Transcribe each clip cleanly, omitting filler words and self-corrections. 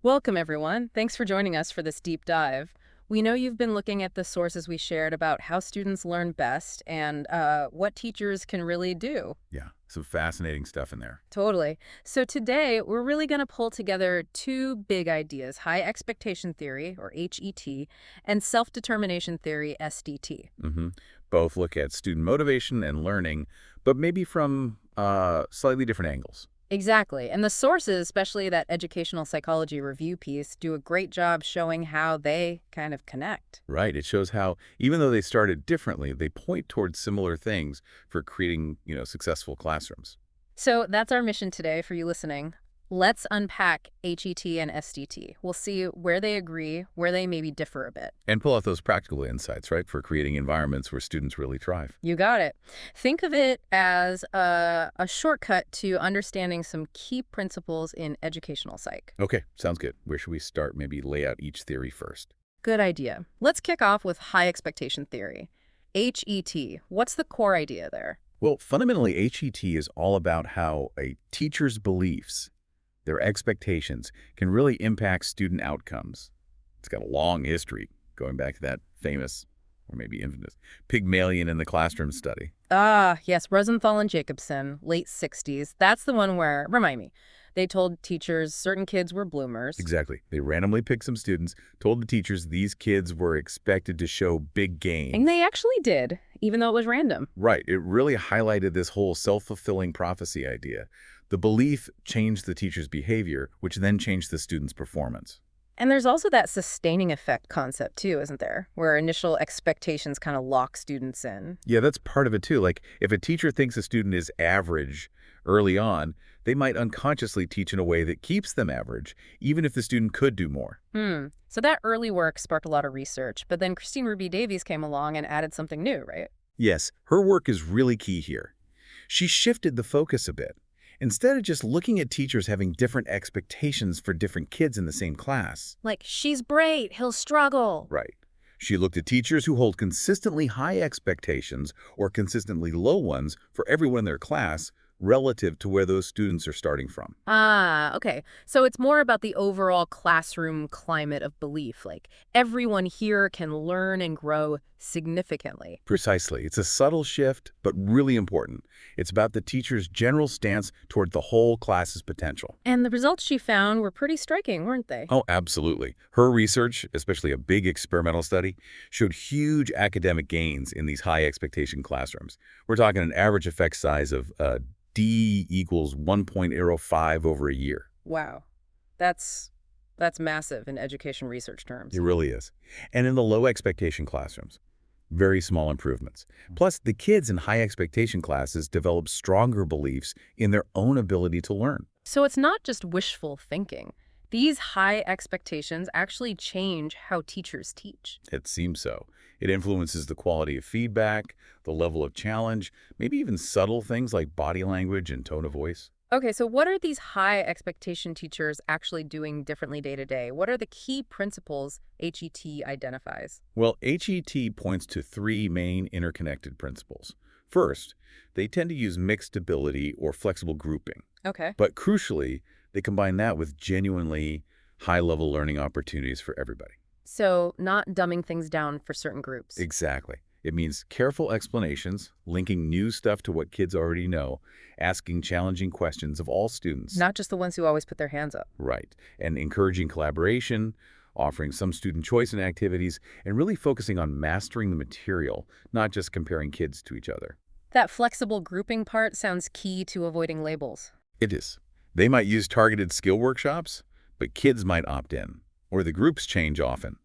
Welcome, everyone. Thanks for joining us for this deep dive. We know you've been looking at the sources we shared about how students learn best and what teachers can really do. Yeah, some fascinating stuff in there. Totally. So today, we're really going to pull together two big ideas, high expectation theory, or HET, and self-determination theory, SDT. hmm Both look at student motivation and learning, but maybe from slightly different angles. Exactly. And the sources, especially that educational psychology review piece, do a great job showing how they kind of connect. Right. It shows how, even though they started differently, they point towards similar things for creating, successful classrooms. So that's our mission today for you listening. Let's unpack HET and SDT. We'll see where they agree, where they maybe differ a bit. And pull out those practical insights, right, for creating environments where students really thrive. You got it. Think of it as a shortcut to understanding some key principles in educational psych. Okay, sounds good. Where should we start? Maybe lay out each theory first. Good idea. Let's kick off with high expectation theory. HET, what's the core idea there? Well, fundamentally, HET is all about how a teacher's beliefs, their expectations, can really impact student outcomes. It's got a long history, going back to that famous, or maybe infamous, Pygmalion in the classroom study. Ah, yes, Rosenthal and Jacobson, late 60s. That's the one where, remind me, they told teachers certain kids were bloomers. Exactly. They randomly picked some students, told the teachers these kids were expected to show big And gains. they actually did, even though it was random. Right. It really highlighted this whole self-fulfilling prophecy idea. The belief changed the teacher's behavior, which then changed the student's performance. And there's also that sustaining effect concept too, isn't there? Where initial expectations kind of lock students in. Yeah, that's part of it too. Like if a teacher thinks a student is average early on, they might unconsciously teach in a way that keeps them average, even if the student could do more. So that early work sparked a lot of research, but then Christine Ruby Davies came along and added something new, right? Yes, her work is really key here. She shifted the focus a bit. Instead of just looking at teachers having different expectations for different kids in the same class, Like, she's bright, he'll struggle. right? She looked at teachers who hold consistently high expectations or consistently low ones for everyone in their class relative to where those students are starting from. Ah, okay. So it's more about the overall classroom climate of belief. Like, everyone here can learn and grow significantly. Precisely. It's a subtle shift, but really important. It's about the teacher's general stance toward the whole class's potential. And the results she found were pretty striking, weren't they? Oh, absolutely. Her research, especially a big experimental study, showed huge academic gains in these high expectation classrooms. We're talking an average effect size of D equals 1.05 over a year. Wow. That's that's massive in education research It terms. really is. And in the low expectation classrooms, very small improvements. Plus, the kids in high expectation classes develop stronger beliefs in their own ability to learn. So it's not just wishful thinking. These high expectations actually change how teachers teach. It seems so. It influences the quality of feedback, the level of challenge, maybe even subtle things like body language and tone of voice. Okay, so what are these high expectation teachers actually doing differently day to day? What are the key principles HET identifies? Well, HET points to three main interconnected principles. First, they tend to use mixed ability or flexible grouping. Okay. But crucially, they combine that with genuinely high-level learning opportunities for everybody. So not dumbing things down for certain groups. Exactly. It means careful explanations, linking new stuff to what kids already know, asking challenging questions of all students. Not just the ones who always put their hands up. Right. And encouraging collaboration, offering some student choice in activities, and really focusing on mastering the material, not just comparing kids to each other. That flexible grouping part sounds key to avoiding labels. It is. They might use targeted skill workshops, but kids might opt in, or the groups change often.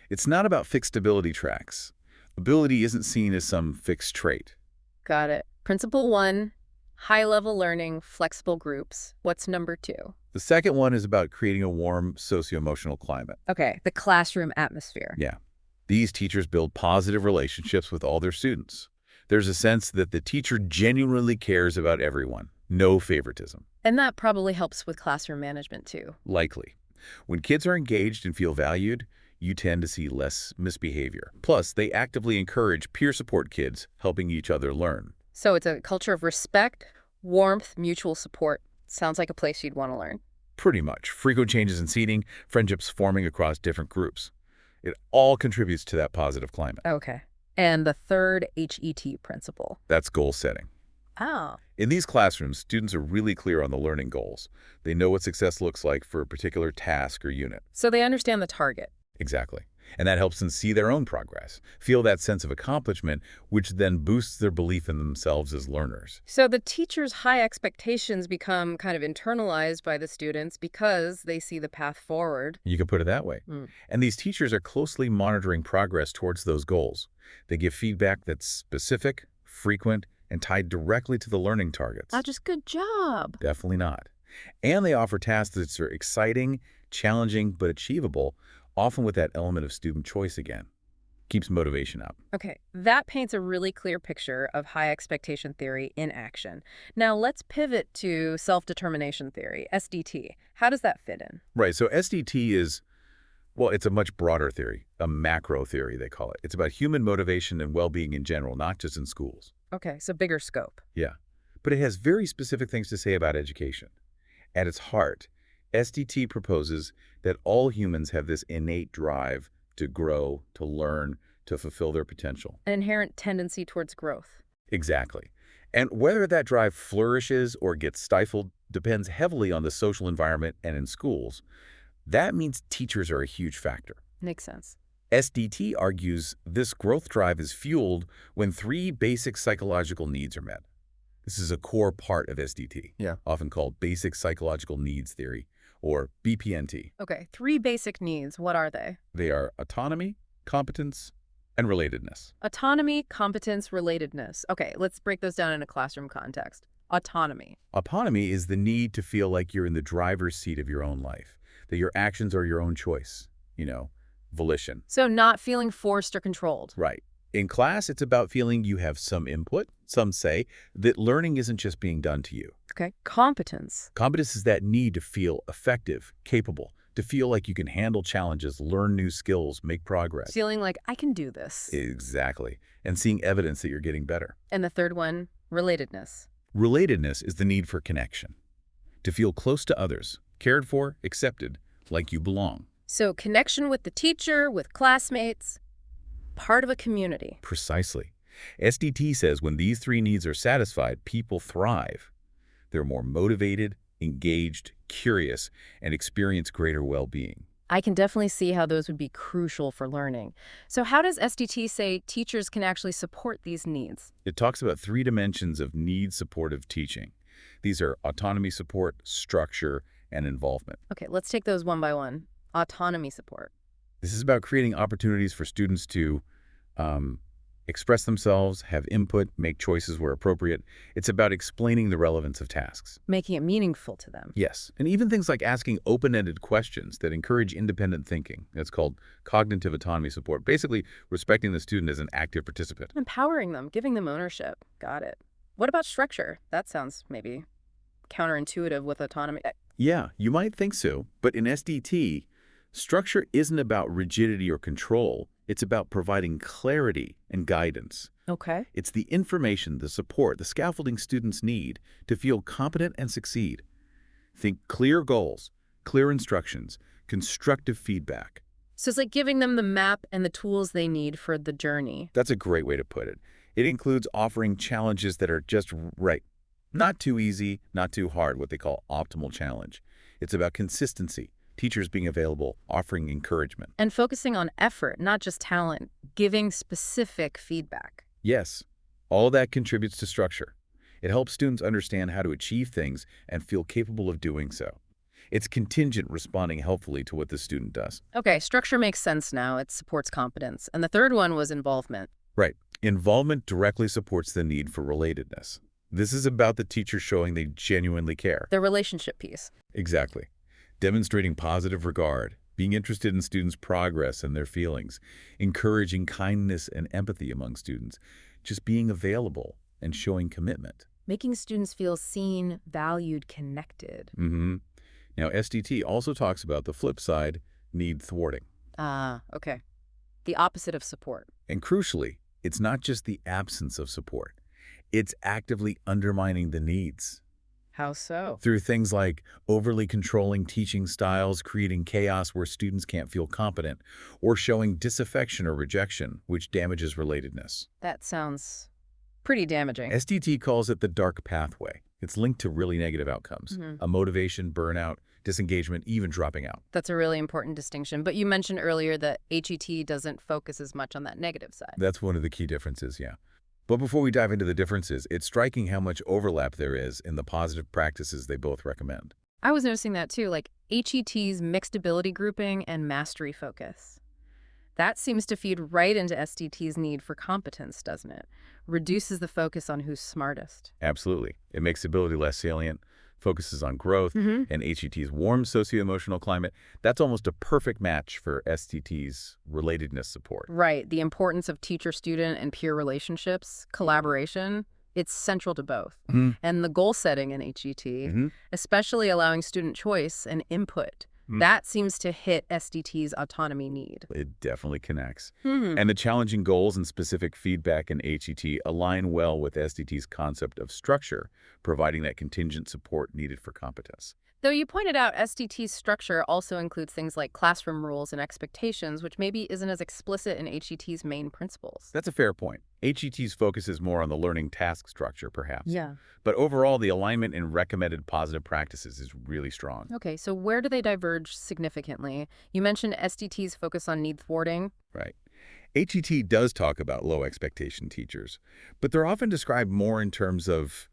It's not about fixed ability tracks. Ability isn't seen as some fixed trait. Got it. Principle one, high-level learning, flexible groups. What's number two? The second one is about creating a warm socio-emotional climate. Okay, the classroom atmosphere. Yeah. These teachers build positive relationships with all their students. There's a sense that the teacher genuinely cares about everyone. No favoritism. And that probably helps with classroom management too. Likely. When kids are engaged and feel valued, you tend to see less misbehavior. Plus, they actively encourage peer support kids, helping each other learn. So it's a culture of respect, warmth, mutual support. Sounds like a place you'd want to learn. Pretty much. Frequent changes in seating, friendships forming across different groups. It all contributes to that positive climate. Okay. And the third HET principle. That's goal setting. Oh. In these classrooms, students are really clear on the learning goals. They know what success looks like for a particular task or unit. So they understand the target. Exactly. And that helps them see their own progress, feel that sense of accomplishment, which then boosts their belief in themselves as learners. So the teacher's high expectations become kind of internalized by the students because they see the path forward. You can put it that way. Mm. And these teachers are closely monitoring progress towards those goals. They give feedback that's specific, frequent, and tied directly to the learning targets. Not just good job. Definitely not. And they offer tasks that are exciting, challenging, but achievable, often with that element of student choice again. Keeps motivation up. Okay, that paints a really clear picture of high expectation theory in action. Now let's pivot to self-determination theory, SDT. How does that fit in? Right, so SDT is, well, it's a much broader theory, a macro theory, they call it. It's about human motivation and well-being in general, not just in schools. Okay, so bigger scope. Yeah, but it has very specific things to say about education. At its heart, SDT proposes that all humans have this innate drive to grow, to learn, to fulfill their potential. An inherent tendency towards growth. Exactly. And whether that drive flourishes or gets stifled depends heavily on the social environment and in schools. That means teachers are a huge factor. Makes sense. SDT argues this growth drive is fueled when three basic psychological needs are met. This is a core part of SDT, often called Basic Psychological Needs Theory, or BPNT. Okay, three basic needs. What are they? They are autonomy, competence, and relatedness. Autonomy, competence, relatedness. Okay, let's break those down in a classroom context. Autonomy. Autonomy is the need to feel like you're in the driver's seat of your own life, that your actions are your own choice, volition. So not feeling forced or controlled. Right. In class, it's about feeling you have some input, some say, that learning isn't just being done to you. Okay, competence. Competence is that need to feel effective, capable, to feel like you can handle challenges, learn new skills, make progress. Feeling like I can do this. Exactly. And seeing evidence that you're getting better. And the third one, relatedness. Relatedness is the need for connection, to feel close to others, cared for, accepted, like you belong. So connection with the teacher, with classmates, part of a community. Precisely. SDT says when these three needs are satisfied, people thrive. They're more motivated, engaged, curious, and experience greater well-being. I can definitely see how those would be crucial for learning. So how does SDT say teachers can actually support these needs? It talks about three dimensions of need-supportive teaching. These are autonomy support, structure, and involvement. Okay, let's take those one by one. Autonomy support. This is about creating opportunities for students to express themselves, have input, make choices where appropriate. It's about explaining the relevance of tasks. Making it meaningful to them. Yes, and even things like asking open-ended questions that encourage independent thinking. That's called cognitive autonomy support. Basically, respecting the student as an active participant. Empowering them, giving them ownership. Got it. What about structure? That sounds maybe counterintuitive with autonomy. Yeah, you might think so, but in SDT, structure isn't about rigidity or control. It's about providing clarity and guidance. Okay. It's the information, the support, the scaffolding students need to feel competent and succeed. Think clear goals, clear instructions, constructive feedback. So it's like giving them the map and the tools they need for the journey. That's a great way to put it. It includes offering challenges that are just right. Not too easy, not too hard, what they call optimal challenge. It's about consistency, teachers being available, offering encouragement. And focusing on effort, not just talent, giving specific feedback. Yes, all that contributes to structure. It helps students understand how to achieve things and feel capable of doing so. It's contingent responding helpfully to what the student does. Okay, structure makes sense now. It supports competence. And the third one was involvement. Right. Involvement directly supports the need for relatedness. This is about the teacher showing they genuinely care. The relationship piece. Exactly. Demonstrating positive regard, being interested in students' progress and their feelings, encouraging kindness and empathy among students, just being available and showing commitment. Making students feel seen, valued, connected. Now, SDT also talks about the flip side, need thwarting. Okay. The opposite of support. And crucially, it's not just the absence of support. It's actively undermining the needs. How so? Through things like overly controlling teaching styles, creating chaos where students can't feel competent, or showing disaffection or rejection, which damages relatedness. That sounds pretty damaging. SDT calls it the dark pathway. It's linked to really negative outcomes, Mhm. a motivation, burnout, disengagement, even dropping out. That's a really important distinction. But you mentioned earlier that HET doesn't focus as much on that negative side. That's one of the key differences, yeah. But before we dive into the differences, it's striking how much overlap there is in the positive practices they both recommend. I was noticing that too, like HET's mixed ability grouping and mastery focus. That seems to feed right into SDT's need for competence, doesn't it? Reduces the focus on who's smartest. Absolutely. It makes ability less salient, focuses on growth, Mm-hmm. and HET's warm socio-emotional climate. That's almost a perfect match for STT's relatedness support. Right. The importance of teacher-student and peer relationships, collaboration, it's central to both. Mhm. And the goal setting in HET, Mhm. especially allowing student choice and input, Mm. that seems to hit SDT's autonomy need. It definitely connects. Hmm. And the challenging goals and specific feedback in HET align well with SDT's concept of structure, providing that contingent support needed for competence. Though you pointed out SDT's structure also includes things like classroom rules and expectations, which maybe isn't as explicit in HET's main principles. That's a fair point. HET's focus is more on the learning task structure, perhaps. Yeah. But overall, the alignment in recommended positive practices is really strong. Okay, so where do they diverge significantly? You mentioned SDT's focus on need thwarting. Right. HET does talk about low expectation teachers, but they're often described more in terms of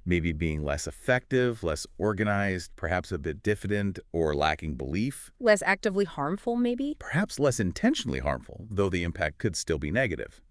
maybe being less effective, less organized, perhaps a bit diffident or lacking belief, Less actively harmful, maybe? perhaps less intentionally harmful, though the impact could still be negative.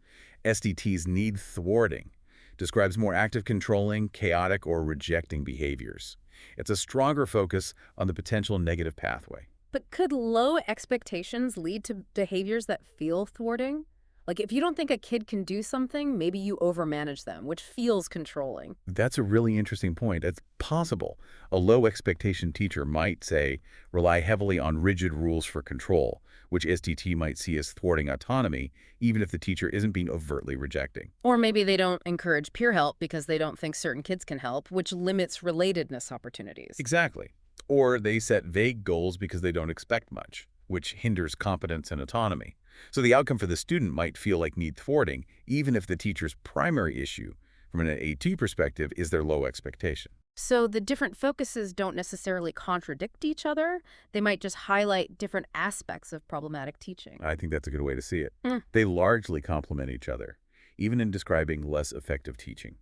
SDT's need thwarting describes more active controlling, chaotic, or rejecting behaviors. It's a stronger focus on the potential negative pathway. But could low expectations lead to behaviors that feel thwarting? Like if you don't think a kid can do something, maybe you overmanage them, which feels controlling. That's a really interesting point. It's possible. A low expectation teacher might, say, rely heavily on rigid rules for control, which SDT might see as thwarting autonomy, even if the teacher isn't being overtly rejecting. Or maybe they don't encourage peer help because they don't think certain kids can help, which limits relatedness opportunities. Exactly. Or they set vague goals because they don't expect much, which hinders competence and autonomy. So the outcome for the student might feel like need thwarting, even if the teacher's primary issue, from an AT perspective, is their low expectation. So the different focuses don't necessarily contradict each other. They might just highlight different aspects of problematic teaching. I think that's a good way to see it. Hmm. They largely complement each other, even in describing less effective teaching.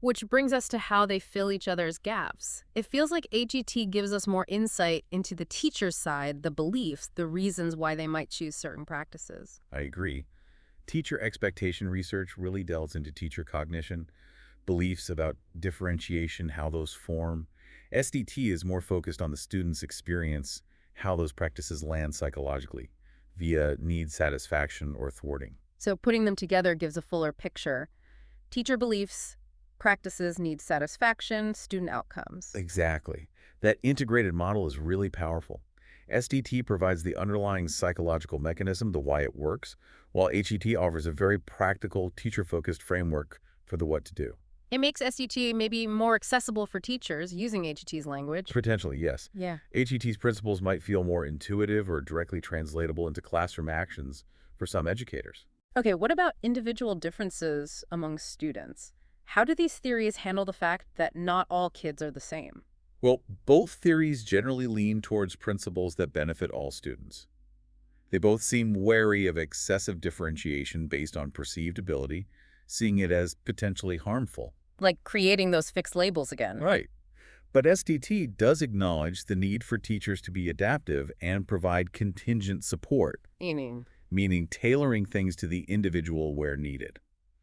Which brings us to how they fill each other's gaps. It feels like HET gives us more insight into the teacher's side, the beliefs, the reasons why they might choose certain practices. I agree. Teacher expectation research really delves into teacher cognition, beliefs about differentiation, how those form. SDT is more focused on the student's experience, how those practices land psychologically, via need satisfaction or thwarting. So putting them together gives a fuller picture. Teacher beliefs, practices need satisfaction, student outcomes. Exactly. That integrated model is really powerful. SDT provides the underlying psychological mechanism, the why it works, while HET offers a very practical, teacher-focused framework for the what to do. It makes SDT maybe more accessible for teachers using HET's language. Potentially, yes. Yeah. HET's principles might feel more intuitive or directly translatable into classroom actions for some educators. Okay, what about individual differences among students? How do these theories handle the fact that not all kids are the same? Well, both theories generally lean towards principles that benefit all students. They both seem wary of excessive differentiation based on perceived ability, seeing it as potentially harmful. Like creating those fixed labels again. Right. But SDT does acknowledge the need for teachers to be adaptive and provide contingent support, meaning tailoring things to the individual where needed,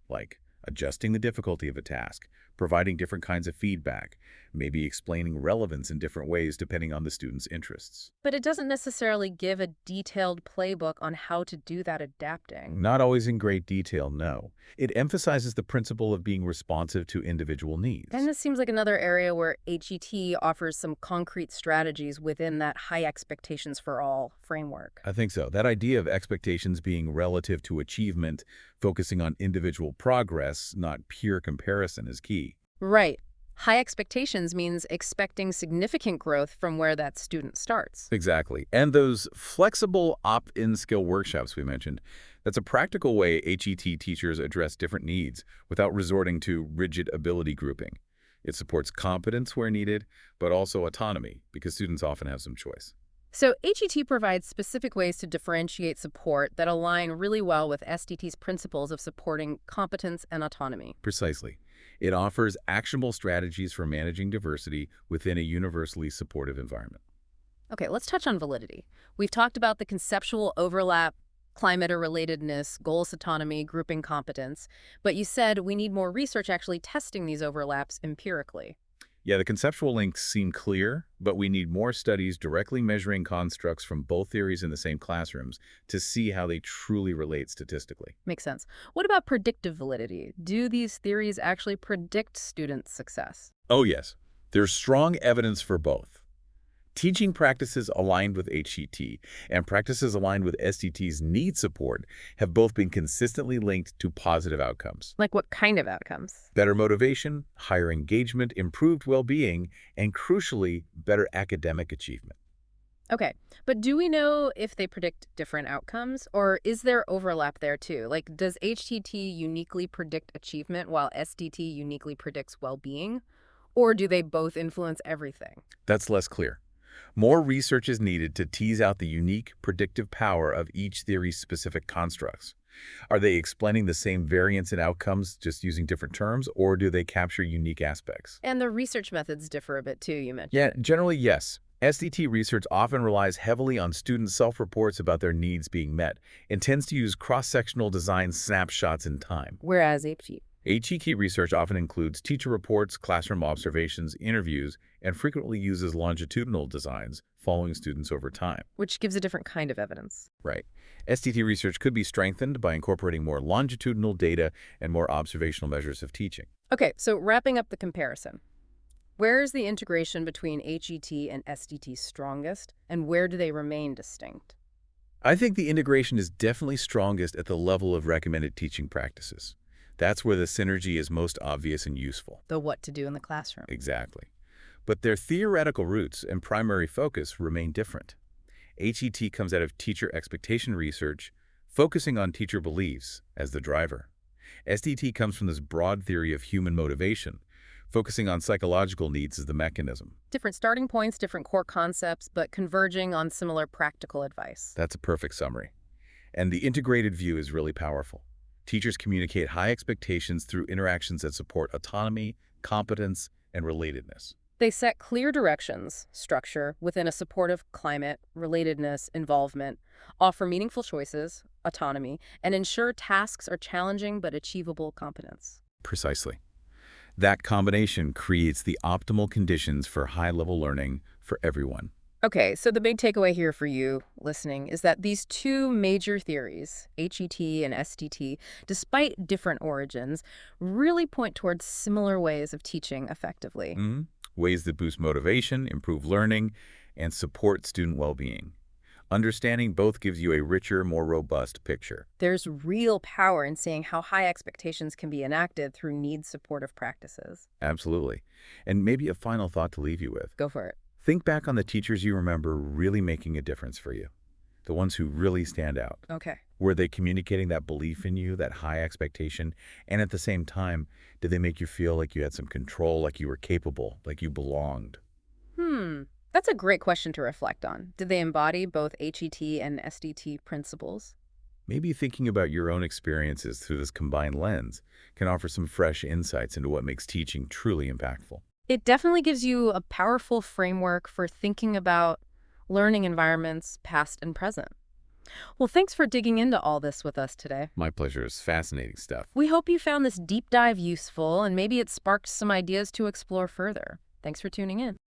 like adjusting the difficulty of a task, providing different kinds of feedback, maybe explaining relevance in different ways depending on the student's interests. But it doesn't necessarily give a detailed playbook on how to do that adapting. Not always in great detail, no. It emphasizes the principle of being responsive to individual needs. And this seems like another area where HET offers some concrete strategies within that high expectations for all framework. I think so. That idea of expectations being relative to achievement, focusing on individual progress, not pure comparison, is key. Right. High expectations means expecting significant growth from where that student starts. Exactly. And those flexible opt-in skill workshops we mentioned, that's a practical way HET teachers address different needs without resorting to rigid ability grouping. It supports competence where needed, but also autonomy, because students often have some choice. So HET provides specific ways to differentiate support that align really well with SDT's principles of supporting competence and autonomy. Precisely. It offers actionable strategies for managing diversity within a universally supportive environment. Okay, let's touch on validity. We've talked about the conceptual overlap, climate or relatedness, goals autonomy, grouping competence, but you said we need more research actually testing these overlaps empirically. Yeah, the conceptual links seem clear, but we need more studies directly measuring constructs from both theories in the same classrooms to see how they truly relate statistically. Makes sense. What about predictive validity? Do these theories actually predict student success? Oh yes, there's strong evidence for both. Teaching practices aligned with HET and practices aligned with SDT's need support have both been consistently linked to positive outcomes. Like what kind of outcomes? Better motivation, higher engagement, improved well-being, and crucially, better academic achievement. Okay, but do we know if they predict different outcomes, or is there overlap there too? Like, does HTT uniquely predict achievement while SDT uniquely predicts well-being? Or do they both influence everything? That's less clear. More research is needed to tease out the unique predictive power of each theory's specific constructs. Are they explaining the same variance in outcomes just using different terms, or do they capture unique aspects? And the research methods differ a bit too, you mentioned. Yeah, generally, yes. SDT research often relies heavily on student self-reports about their needs being met and tends to use cross-sectional design snapshots in time. Whereas HT. HET research often includes teacher reports, classroom observations, interviews, and frequently uses longitudinal designs following students over time. Which gives a different kind of evidence. Right. SDT research could be strengthened by incorporating more longitudinal data and more observational measures of teaching. Okay, so wrapping up the comparison. Where is the integration between HET and SDT strongest, and where do they remain distinct? I think the integration is definitely strongest at the level of recommended teaching practices. That's where the synergy is most obvious and useful. The what to do in the classroom. Exactly. But their theoretical roots and primary focus remain different. HET comes out of teacher expectation research, focusing on teacher beliefs as the driver. SDT comes from this broad theory of human motivation, focusing on psychological needs as the mechanism. Different starting points, different core concepts, but converging on similar practical advice. That's a perfect summary. And the integrated view is really powerful. Teachers communicate high expectations through interactions that support autonomy, competence, and relatedness. They set clear directions, structure, within a supportive climate, relatedness, involvement, offer meaningful choices, autonomy, and ensure tasks are challenging but achievable competence. Precisely. That combination creates the optimal conditions for high-level learning for everyone. Okay, so the big takeaway here for you listening is that these two major theories, HET and SDT, despite different origins, really point towards similar ways of teaching effectively. Ways that boost motivation, improve learning, and support student well-being. Understanding both gives you a richer, more robust picture. There's real power in seeing how high expectations can be enacted through need-supportive practices. Absolutely. And maybe a final thought to leave you with. Go for it. Think back on the teachers you remember really making a difference for you. The ones who really stand out. Okay. Were they communicating that belief in you, that high expectation? And at the same time, did they make you feel like you had some control, like you were capable, like you belonged? That's a great question to reflect on. Did they embody both HET and SDT principles? Maybe thinking about your own experiences through this combined lens can offer some fresh insights into what makes teaching truly impactful. It definitely gives you a powerful framework for thinking about learning environments, past and present. Well, thanks for digging into all this with us today. My pleasure. It's fascinating stuff. We hope you found this deep dive useful and maybe it sparked some ideas to explore further. Thanks for tuning in.